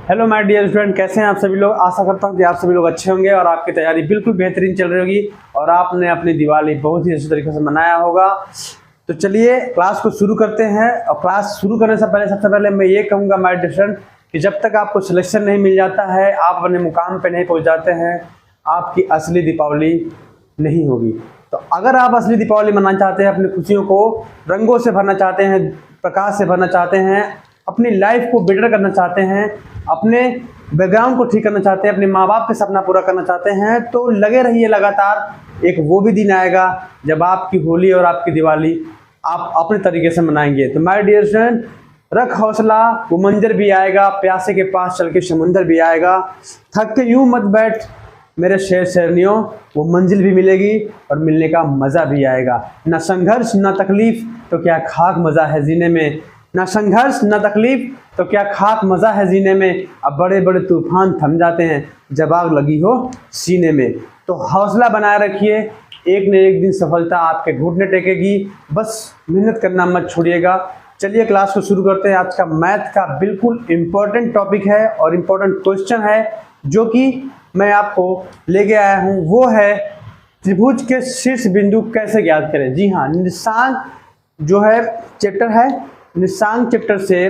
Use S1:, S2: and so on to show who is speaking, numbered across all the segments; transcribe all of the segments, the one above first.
S1: Hello my dear student, कैसे हैं आप सभी लोग। आशा करता हूं कि आप सभी लोग अच्छे होंगे और आपकी तैयारी बिल्कुल बेहतरीन चल रही होगी और आपने अपनी दिवाली बहुत ही अच्छे तरीके से मनाया होगा। तो चलिए क्लास को शुरू करते हैं। और क्लास शुरू करने से पहले सबसे पहले मैं ये कहूँगा माय डियर स्टूडेंट कि जब तक आपको सिलेक्शन नहीं मिल जाता है, आप अपने मुकाम पर नहीं पहुँच जाते हैं, आपकी असली दीपावली नहीं होगी। तो अगर आप असली दीपावली मनाना चाहते हैं, अपनी खुशियों को रंगों से भरना चाहते हैं, प्रकाश से भरना चाहते हैं, अपनी लाइफ को बेटर करना चाहते हैं, अपने बैकग्राउंड को ठीक करना चाहते हैं, अपने माँ बाप का सपना पूरा करना चाहते हैं, तो लगे रहिए लगातार। एक वो भी दिन आएगा जब आपकी होली और आपकी दिवाली आप अपने तरीके से मनाएंगे। तो माय डियर फ्रेंड, रख हौसला, वो मंजर भी आएगा, प्यासे के पास चल के समुंदर भी आएगा। थक के यूं मत बैठ मेरे शेर शेरनियों, वो मंजिल भी मिलेगी और मिलने का मज़ा भी आएगा। ना संघर्ष ना तकलीफ तो क्या खाक मज़ा है जीने में, ना संघर्ष ना तकलीफ तो क्या खाक मज़ा है जीने में। अब बड़े बड़े तूफान थम जाते हैं जब आग लगी हो सीने में। तो हौसला बनाए रखिए, एक न एक दिन सफलता आपके घुटने टेकेगी, बस मेहनत करना मत छोड़िएगा। चलिए क्लास को शुरू करते हैं। आज का मैथ का बिल्कुल इम्पोर्टेंट टॉपिक है और इम्पोर्टेंट क्वेश्चन है जो कि मैं आपको लेके आया हूँ। वो है त्रिभुज के शीर्ष बिंदु कैसे ज्ञात करें। जी हाँ, निर्देशांक जो है चैप्टर है, निर्देशांक चैप्टर से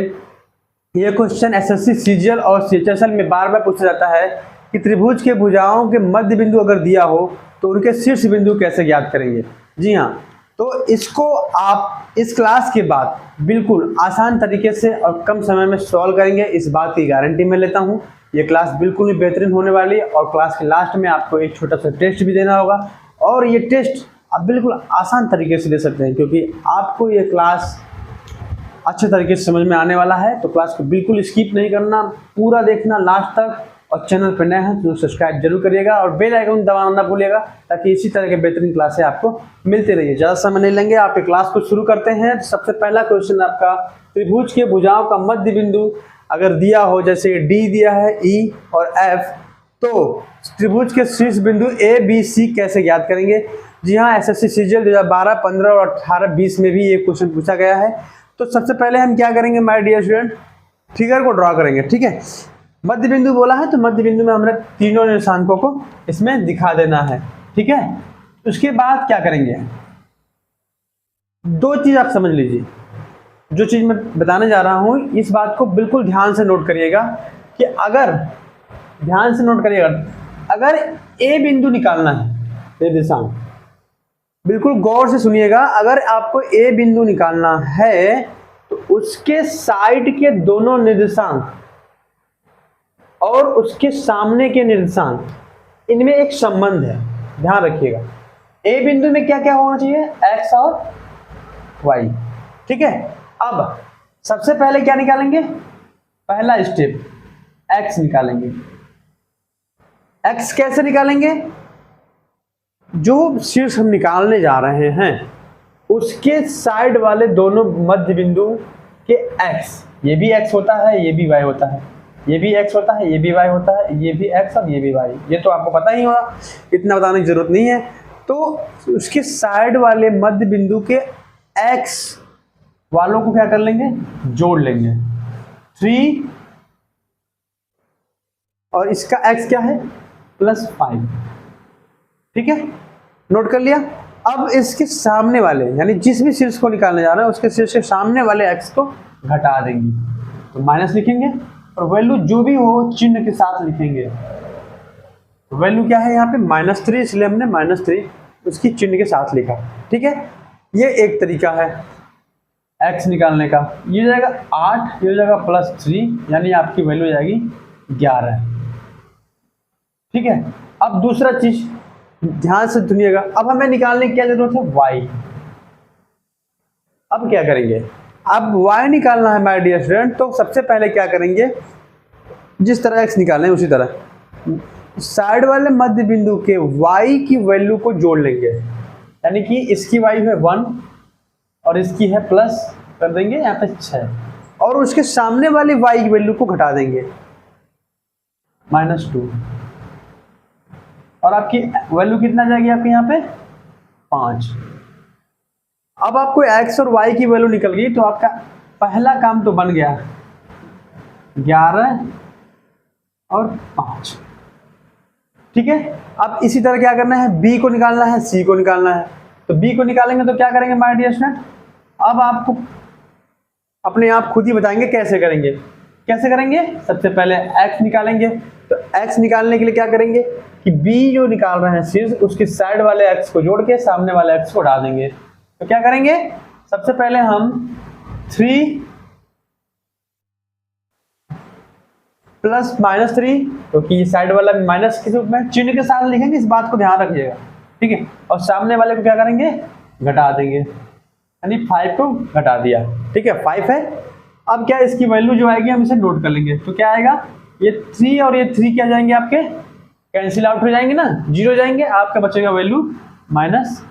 S1: ये क्वेश्चन एसएससी सीजीएल और सीएचएसएल में बार बार पूछा जाता है कि त्रिभुज के भुजाओं के मध्य बिंदु अगर दिया हो तो उनके शीर्ष बिंदु कैसे ज्ञात करेंगे। जी हाँ, तो इसको आप इस क्लास के बाद बिल्कुल आसान तरीके से और कम समय में सॉल्व करेंगे, इस बात की गारंटी मैं लेता हूँ। ये क्लास बिल्कुल ही बेहतरीन होने वाली है और क्लास के लास्ट में आपको एक छोटा सा टेस्ट भी देना होगा और ये टेस्ट आप बिल्कुल आसान तरीके से दे सकते हैं क्योंकि आपको ये क्लास अच्छे तरीके से समझ में आने वाला है। तो क्लास को बिल्कुल स्किप नहीं करना, पूरा देखना लास्ट तक। और चैनल पर नए हैं तो सब्सक्राइब जरूर करिएगा और बेल आइकन दबाना ना भूलिएगा ताकि इसी तरह के बेहतरीन क्लासें आपको मिलते रहिए। ज़्यादा समय नहीं लेंगे, आपके क्लास को शुरू करते हैं। सबसे पहला क्वेश्चन आपका, त्रिभुज के भुजाओं का मध्य बिंदु अगर दिया हो, जैसे डी दिया है, ई और एफ, तो त्रिभुज के शीर्ष बिंदु ए बी सी कैसे ज्ञात करेंगे। जी हाँ, एसएससी सीजीएल 2012, 15 और 18, 20 में भी ये क्वेश्चन पूछा गया है। तो सबसे पहले हम क्या करेंगे माय डियर स्टूडेंट, फिगर को ड्रॉ करेंगे। ठीक है, मध्य बिंदु बोला है तो मध्य बिंदु में हमने तीनों निर्देशांकों को इसमें दिखा देना है। ठीक है, उसके बाद क्या करेंगे, दो चीज आप समझ लीजिए। जो चीज मैं बताने जा रहा हूं इस बात को बिल्कुल ध्यान से नोट करिएगा कि अगर ध्यान से नोट करिएगा, अगर ए बिंदु निकालना है निर्देशांक, बिल्कुल गौर से सुनिएगा, अगर आपको ए बिंदु निकालना है तो उसके साइड के दोनों निर्देशांक और उसके सामने के निर्देशांक, इनमें एक संबंध है, ध्यान रखिएगा। ए बिंदु में क्या क्या होना चाहिए, एक्स और वाई। ठीक है, अब सबसे पहले क्या निकालेंगे, पहला स्टेप एक्स निकालेंगे। एक्स कैसे निकालेंगे, जो शीर्ष हम निकालने जा रहे हैं उसके साइड वाले दोनों मध्य बिंदु के एक्स, ये भी एक्स होता है, ये भी वाई होता है, ये भी एक्स होता है, ये भी वाई होता है, ये भी एक्स और ये भी वाई, ये तो आपको पता ही होगा, इतना बताने की जरूरत नहीं है। तो उसके साइड वाले मध्य बिंदु के एक्स वालों को क्या कर लेंगे, जोड़ लेंगे 3 और इसका एक्स क्या है +5। ठीक है, नोट कर लिया। अब इसके सामने वाले यानी जिस भी शीर्ष को निकालने जा रहे हैं उसके शीर्ष के सामने वाले एक्स को घटा देंगे, तो माइनस लिखेंगे और वैल्यू जो भी हो चिन्ह के साथ लिखेंगे। तो वैल्यू क्या है यहाँ पे -3, इसलिए हमने -3 उसकी चिन्ह के साथ लिखा। ठीक है, ये एक तरीका है x निकालने का। ये हो जाएगा 8, ये हो जाएगा +3, यानी आपकी वैल्यू हो जाएगी 11। ठीक है, अब दूसरा चीज ध्यान से सुनिएगा, अब हमें निकालने की क्या जरूरत है, y। अब क्या करेंगे, अब y निकालना है माय डियर स्टूडेंट। तो सबसे पहले क्या करेंगे, जिस तरह x निकालें उसी तरह साइड वाले मध्य बिंदु के y की वैल्यू को जोड़ लेंगे, यानी कि इसकी y है 1 और इसकी है प्लस कर देंगे यहाँ पे 6 और उसके सामने वाली y की वैल्यू को घटा देंगे -2 और आपकी वैल्यू कितना जाएगी आपके यहाँ पे 5। अब आपको x और y की वैल्यू निकल गई तो आपका पहला काम तो बन गया, 11 और 5। ठीक है, अब इसी तरह क्या करना है, b को निकालना है, c को निकालना है। तो b को निकालेंगे तो क्या करेंगे माय डियर स्टूडेंट, अब आपको अपने आप खुद ही बताएंगे कैसे करेंगे। कैसे करेंगे, सबसे पहले x निकालेंगे। तो x निकालने के लिए क्या करेंगे कि b जो निकाल रहे हैं शीर्ष, उसके साइड वाले x को जोड़ के सामने वाले x को हटा देंगे। तो क्या करेंगे, सबसे पहले हम 3 प्लस -3, क्योंकि तो साइड वाला माइनस के रूप में चिन्ह के साथ लिखेंगे, इस बात को ध्यान रखिएगा। ठीक है, और सामने वाले को क्या करेंगे, घटा देंगे, यानी 5 को घटा दिया। ठीक है, 5 है। अब क्या इसकी वैल्यू जो आएगी हम इसे नोट कर लेंगे। तो क्या आएगा, ये 3 और ये 3 क्या जाएंगे आपके, कैंसिल आउट हो जाएंगे ना, 0 जाएंगे, आपका बचेगा वैल्यू -5।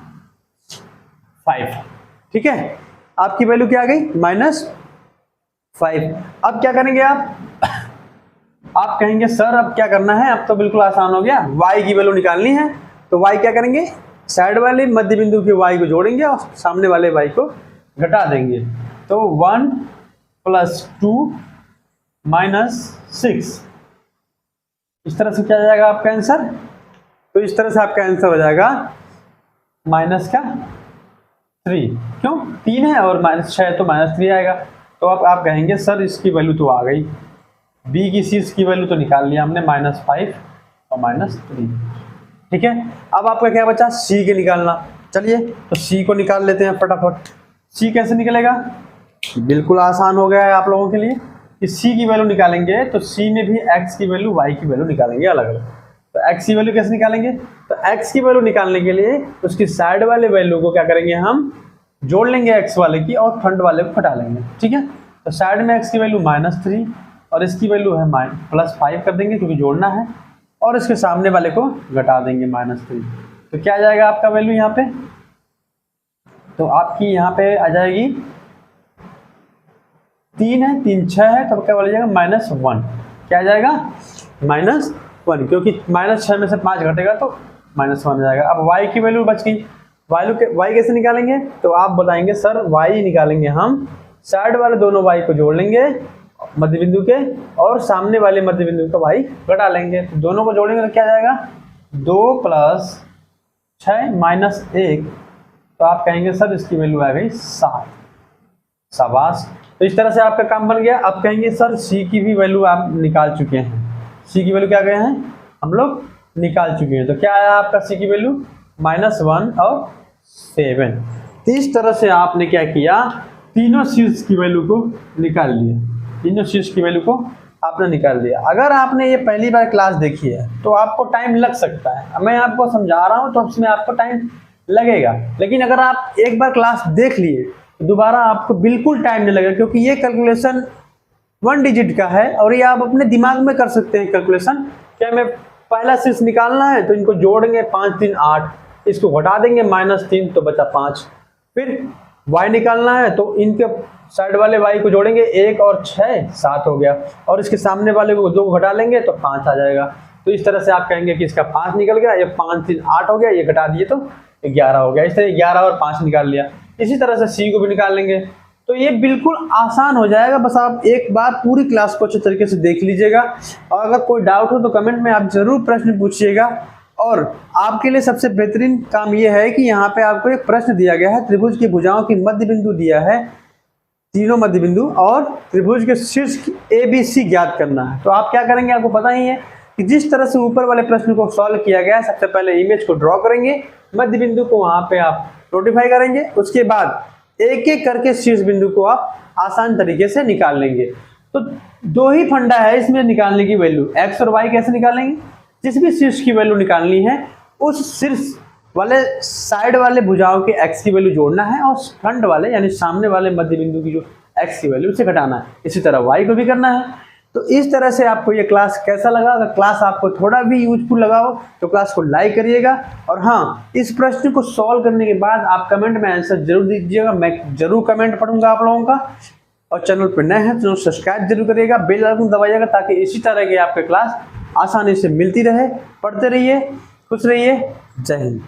S1: ठीक है, आपकी वैल्यू क्या आ गई, -5। अब क्या करेंगे आप कहेंगे सर अब क्या करना है, अब तो बिल्कुल आसान हो गया, y की वैल्यू निकालनी है। तो y क्या करेंगे, साइड वाले मध्य बिंदु के y को जोड़ेंगे और सामने वाले y को घटा देंगे। तो 1 + 2 - 6, इस तरह से क्या जाएगा आपका आंसर। तो इस तरह से आपका आंसर हो जाएगा -3। क्यों, 3 है और -6 है तो -3 आएगा। तो अब आप कहेंगे सर इसकी वैल्यू तो आ गई, b की शीर्ष की वैल्यू तो निकाल लिया हमने, -5 और -3। ठीक है, अब आपका क्या बचा, c के निकालना। चलिए तो c को निकाल लेते हैं फटाफट। c कैसे निकलेगा, बिल्कुल आसान हो गया है आप लोगों के लिए कि c की वैल्यू निकालेंगे तो c में भी x की वैल्यू y की वैल्यू निकालेंगे अलग अलग। तो x की वैल्यू कैसे निकालेंगे, तो x की वैल्यू निकालने के लिए उसकी साइड वाले वैल्यू को क्या करेंगे, हम जोड़ लेंगे x वाले की और फ्रंट वाले को घटा लेंगे। ठीक है, तो साइड में x की वैल्यू -3 और इसकी वैल्यू है +5 कर देंगे क्योंकि जोड़ना है, और इसके सामने वाले को घटा देंगे -3। तो क्या आ जाएगा आपका वैल्यू यहाँ पे, तो आपकी यहाँ पे आ जाएगी 3 है, 3 6 है, तो क्या बोला जाएगा -1। क्या आ जाएगा, -1, क्योंकि -6 में से 5 घटेगा तो -1 आ जाएगा। अब y की वैल्यू बच गई, y कैसे निकालेंगे, तो आप बताएंगे सर y निकालेंगे हम, साइड वाले दोनों y को जोड़ लेंगे मध्य बिंदु के और सामने वाले मध्य बिंदु का y घटा लेंगे। तो दोनों को जोड़ेंगे तो क्या आ जाएगा, 2 + 6 - 1, तो आप कहेंगे सर इसकी वैल्यू आ गई 7। शाबाश, तो इस तरह से आपका काम बन गया। अब कहेंगे सर c की भी वैल्यू आप निकाल चुके हैं, c की वैल्यू क्या गए हैं हम लोग निकाल चुके हैं। तो क्या आया आपका c की वैल्यू, -1 और 7। तो इस तरह से आपने क्या किया, तीनों शीर्ष की वैल्यू को निकाल लिया, तीनों शीर्ष की वैल्यू को आपने निकाल दिया। अगर आपने ये पहली बार क्लास देखी है तो आपको टाइम लग सकता है, मैं आपको समझा रहा हूँ तो उसमें आपको टाइम लगेगा, लेकिन अगर आप एक बार क्लास देख लिए तो दोबारा आपको बिल्कुल टाइम नहीं लगेगा, क्योंकि ये कैलकुलेशन 1 डिजिट का है और ये आप अपने दिमाग में कर सकते हैं कैलकुलेशन। क्या हमें पहला शीर्ष निकालना है तो इनको जोड़ेंगे 5 3 8, इसको घटा देंगे -3 तो बचा 5। फिर y निकालना है तो इनके साइड वाले y को जोड़ेंगे, 1 और 6 7 हो गया, और इसके सामने वाले को 2 घटा लेंगे तो 5 आ जाएगा। तो इस तरह से आप कहेंगे कि इसका 5 निकल गया, ये 5 3 8 हो गया, ये घटा दिए तो 11 हो गया। इस तरह 11 और 5 निकाल लिया। इसी तरह से c को भी निकाल लेंगे। तो ये बिल्कुल आसान हो जाएगा, बस आप एक बार पूरी क्लास को अच्छे तरीके से देख लीजिएगा, और अगर कोई डाउट हो तो कमेंट में आप जरूर प्रश्न पूछिएगा। और आपके लिए सबसे बेहतरीन काम यह है कि यहाँ पे आपको एक प्रश्न दिया गया है, त्रिभुज की भुजाओं की मध्य बिंदु दिया है, तीनों मध्य बिंदु, और त्रिभुज के शीर्ष ABC ज्ञात करना है। तो आप क्या करेंगे, आपको पता ही है कि जिस तरह से ऊपर वाले प्रश्न को सॉल्व किया गया है, सबसे पहले इमेज को ड्रॉ करेंगे, मध्य बिंदु को वहां पे आप नोटिफाई करेंगे, उसके बाद एक एक करके शीर्ष बिंदु को आप आसान तरीके से निकाल लेंगे। तो 2 ही फंडा है इसमें निकालने की वैल्यू, x और y कैसे निकालेंगे, जिस भी शीर्ष की वैल्यू निकालनी है उस शीर्ष वाले साइड वाले भुजाओं के x की वैल्यू जोड़ना है और फ्रंट वाले यानी सामने वाले मध्य बिंदु की जो x की वैल्यू उसे घटाना है। इसी तरह y को भी करना है। तो इस तरह से आपको ये क्लास कैसा लगा, अगर क्लास आपको थोड़ा भी यूजफुल लगा हो तो क्लास को लाइक करिएगा, और हाँ, इस प्रश्न को सॉल्व करने के बाद आप कमेंट में आंसर जरूर दीजिएगा, मैं जरूर कमेंट पढ़ूंगा आप लोगों का। और चैनल पर नए हैं तो सब्सक्राइब जरूर करिएगा, बेल आइकन दबाइएगा, ताकि इसी तरह की आपके क्लास आसानी से मिलती रहे। पढ़ते रहिए, खुश रहिए, जय हिंद।